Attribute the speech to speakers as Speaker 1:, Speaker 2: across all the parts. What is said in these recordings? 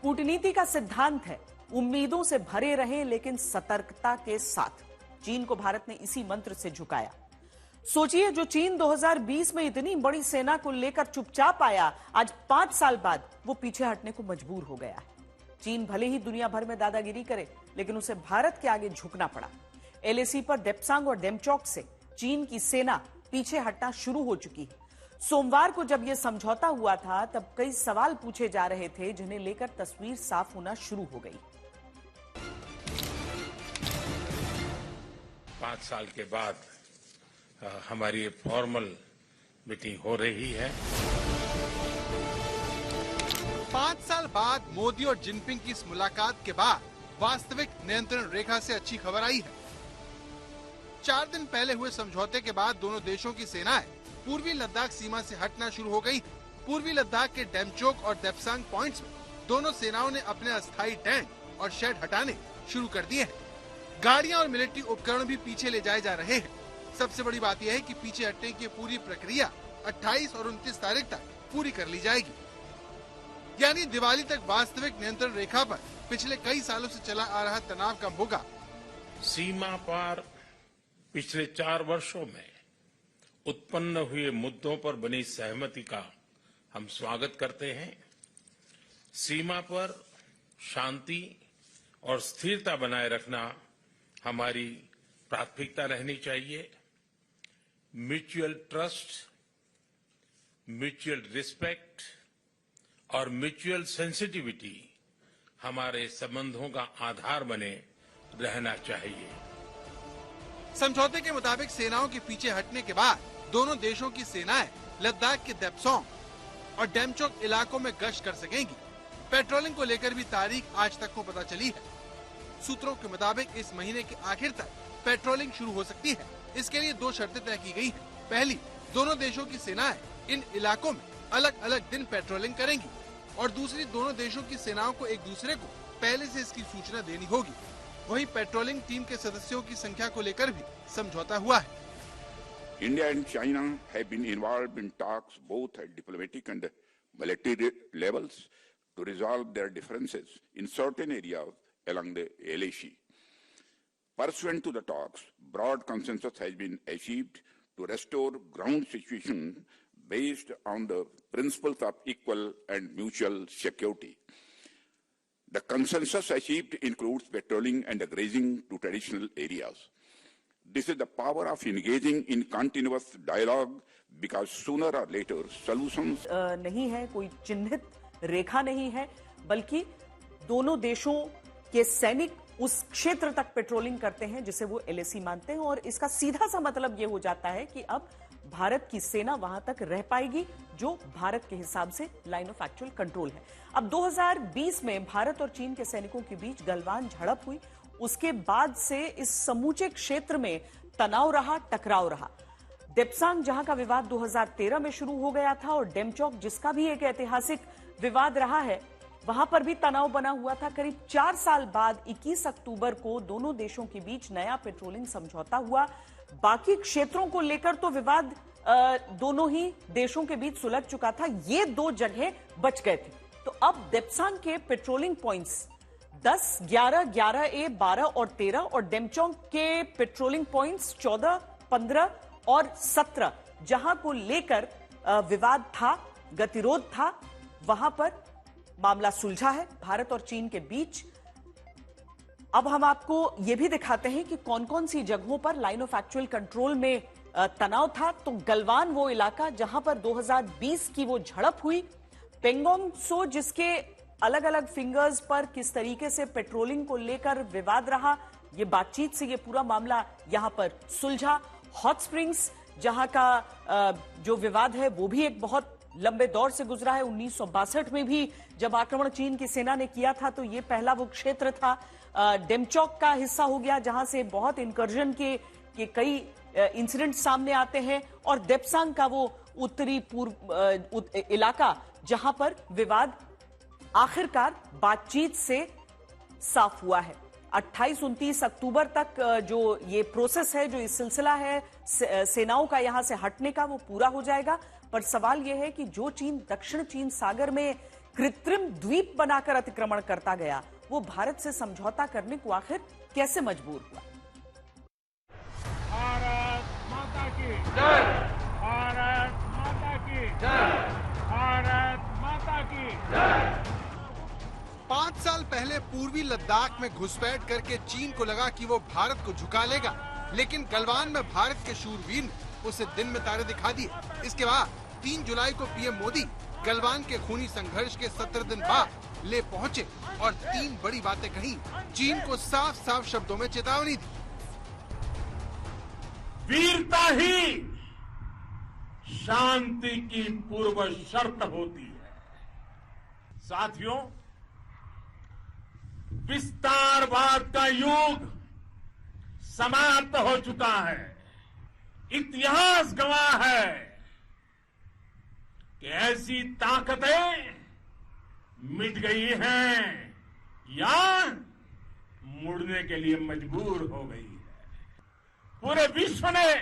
Speaker 1: कूटनीति का सिद्धांत है उम्मीदों से भरे रहें लेकिन सतर्कता के साथ। चीन को भारत ने इसी मंत्र से झुकाया। सोचिए, जो चीन 2020 में इतनी बड़ी सेना को लेकर चुपचाप आया, आज 5 साल बाद वो पीछे हटने को मजबूर हो गया है। चीन भले ही दुनिया भर में दादागिरी करे, लेकिन उसे भारत के आगे झुकना पड़ा। एलएसी पर देप्सांग और डेमचोक से चीन की सेना पीछे हटना शुरू हो चुकी है। सोमवार को जब यह समझौता हुआ था, तब कई सवाल पूछे जा रहे थे, जिन्हें लेकर तस्वीर साफ होना शुरू हो गई।
Speaker 2: 5 साल के बाद हमारी ये फॉर्मल मीटिंग हो रही है।
Speaker 3: 5 साल बाद मोदी और जिनपिंग की इस मुलाकात के बाद वास्तविक नियंत्रण रेखा से अच्छी खबर आई है। 4 दिन पहले हुए समझौते के बाद दोनों देशों की सेनाएं पूर्वी लद्दाख सीमा से हटना शुरू हो गई। पूर्वी लद्दाख के डेमचोक और देप्सांग पॉइंट्स में दोनों सेनाओं ने अपने अस्थायी टेंट और शेड हटाने शुरू कर दिए हैं। गाड़ियां और मिलिट्री उपकरण भी पीछे ले जाए जा रहे हैं। सबसे बड़ी बात यह है कि पीछे हटने की पूरी प्रक्रिया 28 और 29 तारीख तक पूरी कर ली जाएगी। यानी दिवाली तक वास्तविक नियंत्रण रेखा पर पिछले कई सालों से चला आ रहा तनाव कम होगा।
Speaker 2: सीमा पार पिछले 4 वर्षों में उत्पन्न हुए मुद्दों पर बनी सहमति का हम स्वागत करते हैं। सीमा पर शांति और स्थिरता बनाए रखना हमारी प्राथमिकता रहनी चाहिए। म्यूचुअल ट्रस्ट, म्यूचुअल रिस्पेक्ट और म्यूचुअल सेंसिटिविटी हमारे संबंधों का आधार बने रहना चाहिए।
Speaker 3: समझौते के मुताबिक सेनाओं के पीछे हटने के बाद दोनों देशों की सेनाएं लद्दाख के देप्सांग और डेमचोक इलाकों में गश्त कर सकेंगी। पेट्रोलिंग को लेकर भी तारीख आज तक को पता चली है। सूत्रों के मुताबिक इस महीने के आखिर तक पेट्रोलिंग शुरू हो सकती है। इसके लिए 2 शर्तें तय की गई हैं। पहली, दोनों देशों की सेनाएं इन इलाकों में अलग अलग दिन पेट्रोलिंग करेंगी और दूसरी, दोनों देशों की सेनाओं को एक दूसरे को पहले से इसकी सूचना देनी होगी। वहीं पेट्रोलिंग टीम के सदस्यों की संख्या को लेकर भी समझौता हुआ है।
Speaker 4: India and China have been involved in talks both at diplomatic and military levels to resolve their differences in certain areas along the LAC. Pursuant to the talks, broad consensus has been achieved to restore ground situation based on the principles of equal and mutual security. The consensus achieved includes patrolling and grazing to traditional areas. This is the power of engaging in continuous dialogue because sooner or later solutions
Speaker 1: नहीं है, कोई चिन्हित रेखा नहीं है, बल्कि दोनों देशों के सैनिक उस क्षेत्र तक पेट्रोलिंग करते हैं जिसे वो एलएसी मानते हैं। और इसका सीधा सा मतलब ये हो जाता है कि अब भारत की सेना वहां तक रह पाएगी जो भारत के हिसाब से लाइन ऑफ एक्चुअल कंट्रोल है। अब 2020 में भारत और चीन के सैनिकों के बीच गलवान झड़प हुई। उसके बाद से इस समूचे क्षेत्र में तनाव रहा, टकराव रहा। देप्सांग, जहां का विवाद 2013 में शुरू हो गया था, और डेमचोक, जिसका भी एक ऐतिहासिक विवाद रहा है, वहां पर भी तनाव बना हुआ था। करीब 4 साल बाद 21 अक्टूबर को दोनों देशों के बीच नया पेट्रोलिंग समझौता हुआ। बाकी क्षेत्रों को लेकर तो विवाद दोनों ही देशों के बीच सुलझ चुका था। ये 2 जगह बच गए थे। तो अब देप्सांग के पेट्रोलिंग पॉइंट्स 10, 11, 11A, 12 और 13 और डेमचोक के पेट्रोलिंग पॉइंट्स 14, 15 और 17, जहां को लेकर विवाद था, गतिरोध था, वहां पर मामला सुलझा है भारत और चीन के बीच। अब हम आपको यह भी दिखाते हैं कि कौन कौन सी जगहों पर लाइन ऑफ एक्चुअल कंट्रोल में तनाव था। तो गलवान वो इलाका जहां पर 2020 की वो झड़प हुई। पेंगोंग सो, जिसके अलग अलग फिंगर्स पर किस तरीके से पेट्रोलिंग को लेकर विवाद रहा, ये बातचीत से ये पूरा मामला यहां पर सुलझा। हॉट स्प्रिंग्स, जहां का जो विवाद है वो भी एक बहुत लंबे दौर से गुजरा है। 1962 में भी जब आक्रमण चीन की सेना ने किया था, तो ये पहला वो क्षेत्र था। डेमचोक का हिस्सा हो गया जहां से बहुत इंकर्जन के कई इंसिडेंट सामने आते हैं। और देप्सांग का वो उत्तरी पूर्व इलाका जहां पर विवाद आखिरकार बातचीत से साफ हुआ है। 28-29 अक्टूबर तक जो ये प्रोसेस है, जो ये सिलसिला है सेनाओं का यहां से हटने का, वो पूरा हो जाएगा। पर सवाल यह है कि जो चीन दक्षिण चीन सागर में कृत्रिम द्वीप बनाकर अतिक्रमण करता गया, वो भारत से समझौता करने को आखिर कैसे मजबूर हुआ?
Speaker 2: भारत माता की जय, भारत माता की जय, भारत माता की जय।
Speaker 3: 5 साल पहले पूर्वी लद्दाख में घुसपैठ करके चीन को लगा कि वो भारत को झुका लेगा, लेकिन गलवान में भारत के शूरवीर ने उसे दिन में तारे दिखा दिए। इसके बाद 3 जुलाई को पीएम मोदी गलवान के खूनी संघर्ष के 17 दिन बाद ले पहुंचे और 3 बड़ी बातें कही, चीन को साफ साफ शब्दों में चेतावनी दी।
Speaker 2: वीरता ही शांति की पूर्व शर्त होती है। साथियों, विस्तारवाद का युग समाप्त हो चुका है। इतिहास गवाह है कि ऐसी ताकतें मिट गई हैं या मुड़ने के लिए मजबूर हो गई है। पूरे विश्व ने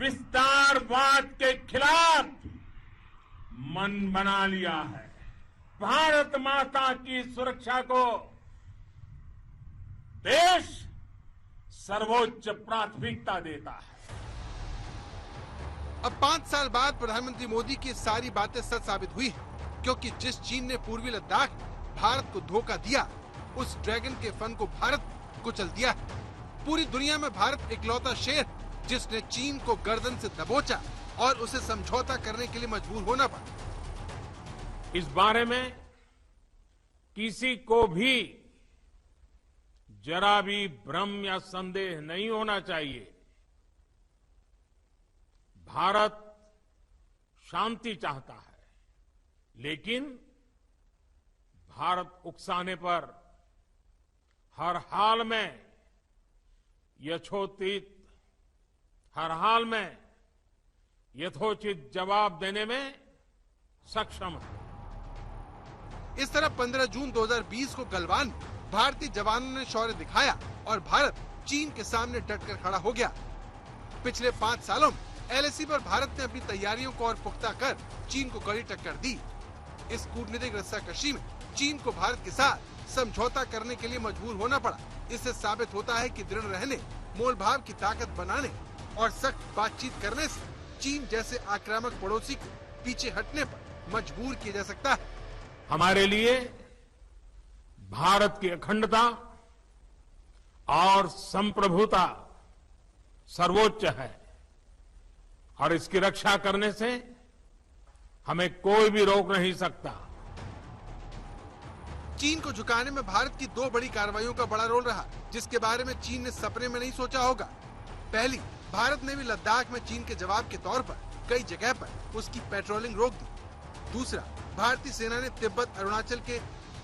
Speaker 2: विस्तारवाद के खिलाफ मन बना लिया है। भारत माता की सुरक्षा को देश सर्वोच्च प्राथमिकता देता है।
Speaker 3: अब 5 साल बाद प्रधानमंत्री मोदी की सारी बातें सच साबित हुई हैं, क्योंकि जिस चीन ने पूर्वी लद्दाख में भारत को धोखा दिया, उस ड्रैगन के फन को भारत कुचल दिया है। पूरी दुनिया में भारत इकलौता शेर जिसने चीन को गर्दन से दबोचा और उसे समझौता करने के लिए मजबूर होना पड़ा।
Speaker 2: इस बारे में किसी को भी जरा भी भ्रम या संदेह नहीं होना चाहिए। भारत शांति चाहता है, लेकिन भारत उकसाने पर हर हाल में यथोचित जवाब देने में सक्षम है।
Speaker 3: इस तरह 15 जून 2020 को गलवान में भारतीय जवानों ने शौर्य दिखाया और भारत चीन के सामने डटकर खड़ा हो गया। पिछले 5 सालों में एलएसी पर भारत ने अपनी तैयारियों को और पुख्ता कर चीन को कड़ी टक्कर दी। इस कूटनीतिक रस्साकशी में चीन को भारत के साथ समझौता करने के लिए मजबूर होना पड़ा। इससे साबित होता है कि दृढ़ रहने, मोलभाव की ताकत बनाने और सख्त बातचीत करने से चीन जैसे आक्रामक पड़ोसी को पीछे हटने पर मजबूर किया जा सकता है।
Speaker 2: हमारे लिए भारत की अखंडता और संप्रभुता सर्वोच्च है और इसकी रक्षा करने से हमें कोई भी रोक नहीं सकता।
Speaker 3: चीन को झुकाने में भारत की 2 बड़ी कार्रवाइयों का बड़ा रोल रहा, जिसके बारे में चीन ने सपने में नहीं सोचा होगा। पहली, भारत ने भी लद्दाख में चीन के जवाब के तौर पर कई जगह पर उसकी पेट्रोलिंग रोक दी। दूसरा, भारतीय सेना ने तिब्बत, अरुणाचल के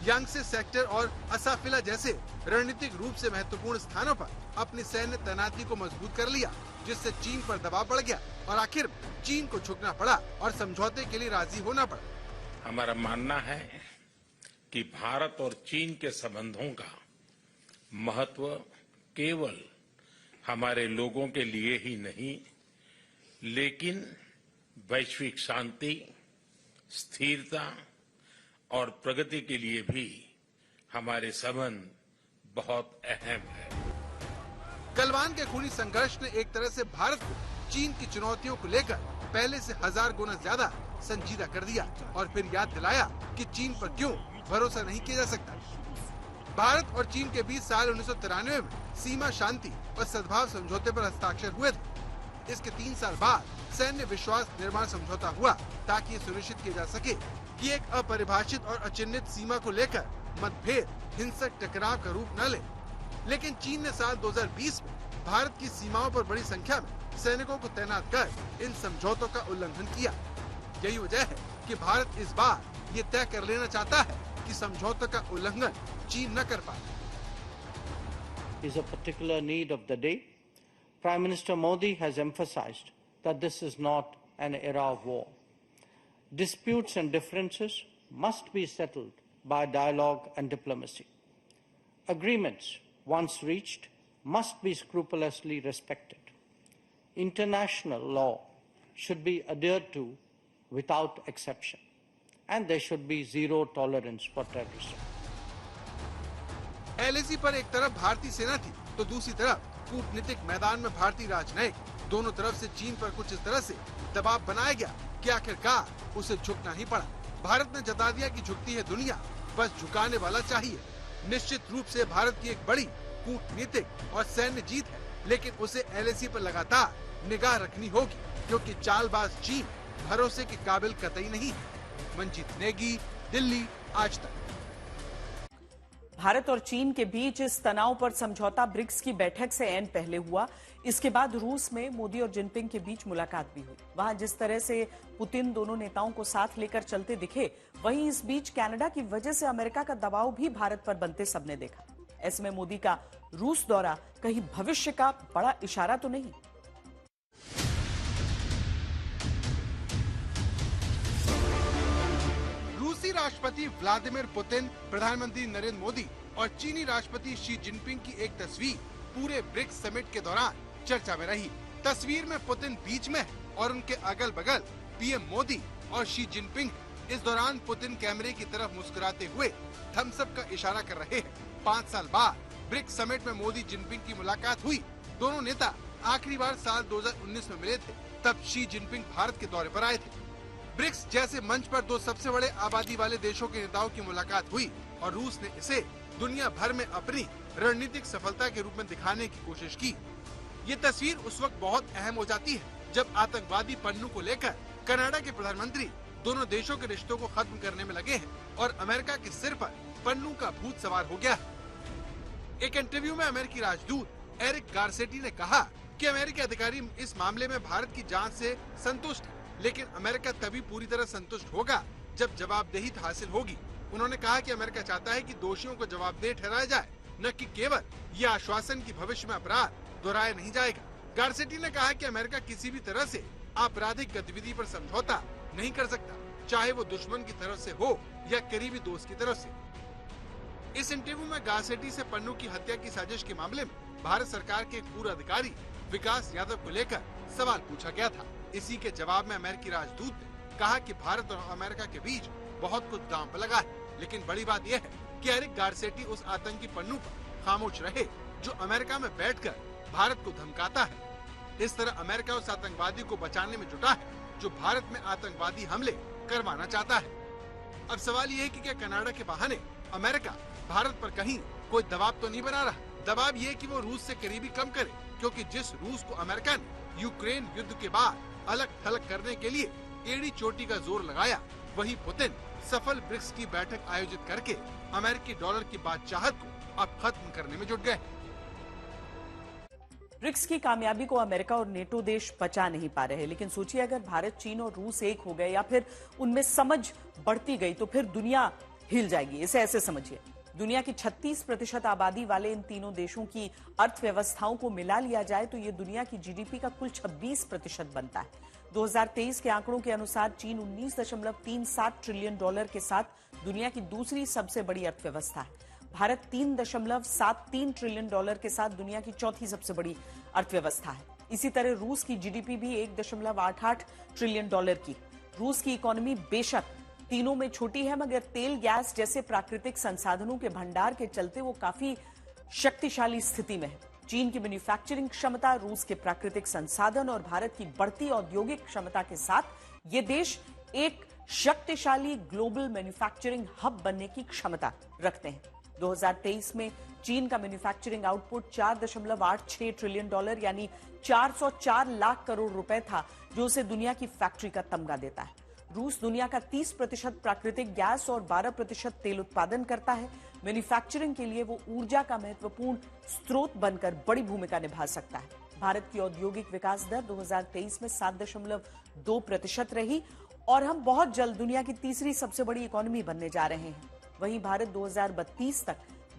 Speaker 3: यांगसे सेक्टर और असाफिला जैसे रणनीतिक रूप से महत्वपूर्ण स्थानों पर अपनी सैन्य तैनाती को मजबूत कर लिया, जिससे चीन पर दबाव बढ़ गया और आखिर चीन को झुकना पड़ा और समझौते के लिए राजी होना पड़ा।
Speaker 2: हमारा मानना है कि भारत और चीन के संबंधों का महत्व केवल हमारे लोगों के लिए ही नहीं, लेकिन वैश्विक शांति, स्थिरता और प्रगति के लिए भी हमारे संबंध बहुत अहम है।
Speaker 3: गलवान के खूनी संघर्ष ने एक तरह से भारत को चीन की चुनौतियों को लेकर पहले से 1000 गुना ज्यादा संजीदा कर दिया और फिर याद दिलाया कि चीन पर क्यों भरोसा नहीं किया जा सकता। भारत और चीन के बीच साल 1993 में सीमा शांति और सद्भाव समझौते पर हस्ताक्षर हुए थे। इसके 3 साल बाद सैन्य विश्वास निर्माण समझौता हुआ ताकि ये सुनिश्चित किया जा सके कि एक अपरिभाषित और अचिन्हित सीमा को लेकर मतभेद हिंसक टकराव का रूप न ले। लेकिन चीन ने साल 2020 में भारत की सीमाओं पर बड़ी संख्या में सैनिकों को तैनात कर इन समझौतों का उल्लंघन किया। यही वजह है कि भारत इस बार ये तय कर लेना चाहता है कि समझौतों का उल्लंघन चीन न कर पाए।
Speaker 5: Is a particular need of the day. Prime Minister Modi has emphasized that this is not an era of war. Disputes and differences must be settled by dialogue and diplomacy. Agreements, once reached, must be scrupulously respected. International law should be adhered to without exception. and there should be zero tolerance for terrorism.
Speaker 3: LAC पर एक तरफ भारतीय सेना थी तो दूसरी तरफ कूटनीतिक मैदान में भारतीय राजनयिक। दोनों तरफ से चीन पर कुछ इस तरह से दबाव बनाया गया कि आखिरकार उसे झुकना ही पड़ा। भारत ने जता दिया कि झुकती है दुनिया, बस झुकाने वाला चाहिए। निश्चित रूप से भारत की एक बड़ी कूटनीतिक और सैन्य जीत है, लेकिन उसे LAC पर लगातार निगाह रखनी होगी, क्योंकि चालबाज चीन भरोसे के काबिल कतई नहीं है। मंजीत नेगी, दिल्ली, आज तक।
Speaker 1: भारत और चीन के बीच इस तनाव पर समझौता ब्रिक्स की बैठक से ऐन पहले हुआ। इसके बाद रूस में मोदी और जिनपिंग के बीच मुलाकात भी हुई। वहां जिस तरह से पुतिन दोनों नेताओं को साथ लेकर चलते दिखे, वहीं इस बीच कनाडा की वजह से अमेरिका का दबाव भी भारत पर बनते सबने देखा। ऐसे में मोदी का रूस दौरा कहीं भविष्य का बड़ा इशारा तो नहीं?
Speaker 3: रूसी राष्ट्रपति व्लादिमीर पुतिन, प्रधानमंत्री नरेंद्र मोदी और चीनी राष्ट्रपति शी जिनपिंग की एक तस्वीर पूरे ब्रिक्स समिट के दौरान चर्चा में रही। तस्वीर में पुतिन बीच में है और उनके अगल बगल पीएम मोदी और शी जिनपिंग। इस दौरान पुतिन कैमरे की तरफ मुस्कुराते हुए थम्स अप का इशारा कर रहे हैं। 5 साल बाद ब्रिक्स समिट में मोदी जिनपिंग की मुलाकात हुई। दोनों नेता आखिरी बार साल 2019 में मिले थे, तब शी जिनपिंग भारत के दौरे पर आए थे। ब्रिक्स जैसे मंच पर दो सबसे बड़े आबादी वाले देशों के नेताओं की मुलाकात हुई और रूस ने इसे दुनिया भर में अपनी रणनीतिक सफलता के रूप में दिखाने की कोशिश की। ये तस्वीर उस वक्त बहुत अहम हो जाती है जब आतंकवादी पन्नू को लेकर कनाडा के प्रधानमंत्री दोनों देशों के रिश्तों को खत्म करने में लगे हैं और अमेरिका के सिर पर पन्नू का भूत सवार हो गया है। एक इंटरव्यू में अमेरिकी राजदूत एरिक गारसेटी ने कहा कि अमेरिकी अधिकारी इस मामले में भारत की जांच से संतुष्ट है, लेकिन अमेरिका तभी पूरी तरह संतुष्ट होगा जब जवाबदेही हासिल होगी। उन्होंने कहा कि अमेरिका चाहता है कि दोषियों को जवाबदेह ठहराया जाए, न कि केवल ये आश्वासन कि भविष्य में अपराध दोहराया नहीं जाएगा। गारसेटी ने कहा कि अमेरिका किसी भी तरह से आपराधिक गतिविधि पर समझौता नहीं कर सकता, चाहे वो दुश्मन की तरफ से हो या करीबी दोस्त की तरफ से। इस इंटरव्यू में गारसेटी से पन्नू की हत्या की साजिश के मामले में भारत सरकार के एक पूर्व अधिकारी विकास यादव को लेकर सवाल पूछा गया था। इसी के जवाब में अमेरिकी राजदूत ने कहा कि भारत और अमेरिका के बीच बहुत कुछ दांव पर लगा है, लेकिन बड़ी बात यह है कि एरिक गारसेटी उस आतंकी पन्नू पर खामोश रहे जो अमेरिका में बैठकर भारत को धमकाता है। इस तरह अमेरिका उस आतंकवादी को बचाने में जुटा है जो भारत में आतंकवादी हमले करवाना चाहता है। अब सवाल ये है कि क्या कनाडा के बहाने अमेरिका भारत पर कहीं कोई दबाव तो नहीं बना रहा? दबाव ये कि वो रूस से करीबी कम करे, क्योंकि जिस रूस को अमेरिका ने यूक्रेन युद्ध के बाद अलग थलग करने के लिए एड़ी चोटी का जोर लगाया, वही पुतिन सफल ब्रिक्स की बैठक आयोजित करके अमेरिकी डॉलर की बादशाहत को अब खत्म करने में जुट गए।
Speaker 1: ब्रिक्स की कामयाबी को अमेरिका और नेटो देश बचा नहीं पा रहे, लेकिन सोचिए अगर भारत, चीन और रूस एक हो गए या फिर उनमें समझ बढ़ती गई तो फिर दुनिया हिल जाएगी। इसे ऐसे समझिए, दुनिया की 36% आबादी वाले इन तीनों देशों की अर्थव्यवस्थाओं को मिला लिया जाए तो ये दुनिया की जीडीपी का कुल 26% बनता है। 2023 के आंकड़ों के अनुसार चीन $19.37 ट्रिलियन के साथ दुनिया की दूसरी सबसे बड़ी अर्थव्यवस्था है। भारत $3.73 ट्रिलियन के साथ दुनिया की चौथी सबसे बड़ी अर्थव्यवस्था है। इसी तरह रूस की जीडीपी भी $1.88 ट्रिलियन की। रूस की इकोनॉमी बेशक तीनों में छोटी है, मगर तेल, गैस जैसे प्राकृतिक संसाधनों के भंडार के चलते वो काफी शक्तिशाली स्थिति में है। चीन की मैन्युफैक्चरिंग क्षमता, रूस के प्राकृतिक संसाधन और भारत की बढ़ती औद्योगिक क्षमता के साथ ये देश एक शक्तिशाली ग्लोबल मैन्युफैक्चरिंग हब बनने की क्षमता रखते हैं। 2023 में चीन का मैन्युफैक्चरिंग आउटपुट $4.86 ट्रिलियन यानी 404 लाख करोड़ रुपए था, जो उसे दुनिया की फैक्ट्री का तमगा देता है। रूस दुनिया का 30% प्राकृतिक गैस और 12% तेल उत्पादन करता है। मैन्युफैक्चरिंग के लिए वो ऊर्जा का महत्वपूर्ण स्रोत बनकर बड़ी भूमिका निभा सकता है। भारत की औद्योगिक विकास दर 2023 में 7.2% रही और हम बहुत जल्द दुनिया की तीसरी सबसे बड़ी इकोनॉमी बनने जा रहे हैं। वहीं भारत 2032 तक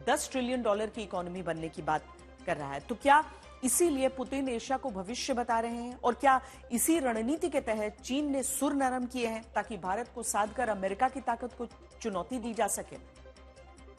Speaker 1: $10 ट्रिलियन की इकोनॉमी बनने की बात कर रहा है। तो क्या इसीलिए पुतिन एशिया को भविष्य बता रहे हैं और क्या इसी रणनीति के तहत चीन ने सुर नरम किए हैं ताकि भारत को साधकर अमेरिका की ताकत को चुनौती दी जा सके?